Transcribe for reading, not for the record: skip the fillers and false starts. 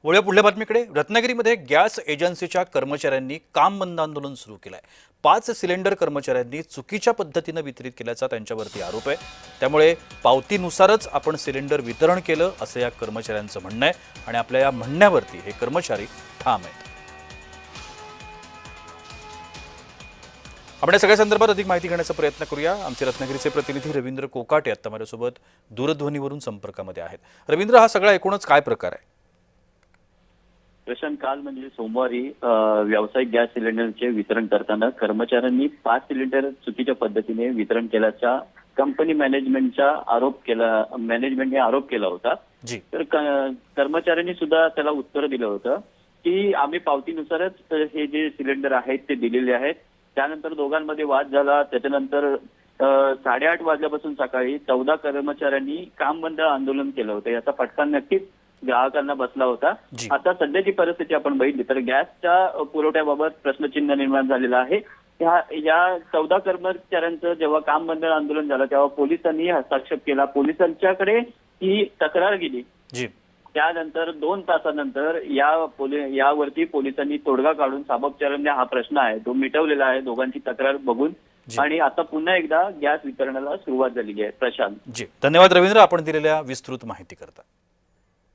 वळूया पुढल्या बातमीकडे। रत्नागिरीमध्ये गॅस एजन्सीच्या कर्मचाऱ्यांनी काम बंद आंदोलन सुरू केलंय। 5 सिलेंडर कर्मचाऱ्यांनी चुकीच्या पद्धतीने वितरित केल्याचा त्यांच्यावरती आरोप आहे। त्यामुळे पावतीनुसारच आपण सिलेंडर वितरण केलं असं या कर्मचाऱ्यांचं म्हणणं आहे आणि आपल्या या म्हणण्यावरती हे कर्मचारी ठाम आहेत। आपण या सगळ्या संदर्भात अधिक माहिती घेण्याचा प्रयत्न करूया। आमचे रत्नागिरीचे प्रतिनिधी रवींद्र कोकाटे आता माझ्यासोबत दूरध्वनीवरून संपर्कामध्ये आहेत। रवींद्र, हा सगळा एकूणच काय प्रकार आहे? प्रशांत, काल म्हणजे सोमवारी व्यावसायिक गॅस सिलेंडरचे वितरण करताना कर्मचाऱ्यांनी 5 सिलेंडर चुकीच्या पद्धतीने वितरण केल्याचा कंपनी मॅनेजमेंटने आरोप केला होता। तर कर्मचाऱ्यांनी सुद्धा त्याला उत्तर दिलं होतं की आम्ही पावतीनुसारच हे जे सिलेंडर आहेत ते दिलेले आहेत। त्यानंतर दोघांमध्ये वाद झाला। त्याच्यानंतर 8:30 वाजल्यापासून सकाळी 14 कर्मचाऱ्यांनी काम बंद आंदोलन केलं होतं। याचा फटका नक्कीच ग्राहकांना बसला होता। आता सध्याची परिस्थिती आपण बघितली तर गॅसच्या पुरवठ्याबाबत प्रश्नचिन्ह निर्माण झालेलं आहे। या 14 कर्मचाऱ्यांचं जेव्हा काम बंद आंदोलन झालं तेव्हा पोलिसांनी हस्तक्षेप केला। पोलिसांच्याकडे ही तक्रार गेली। त्यानंतर 2 तासानंतर यावरती पोलिसांनी तोडगा काढून सामोपचाराने हा प्रश्न आहे तो मिटवलेला आहे दोघांची तक्रार बघून। आणि आता पुन्हा एकदा गॅस वितरणाला सुरुवात झालेली आहे। प्रशांत, धन्यवाद रवींद्र, आपण दिलेल्या विस्तृत माहिती करता।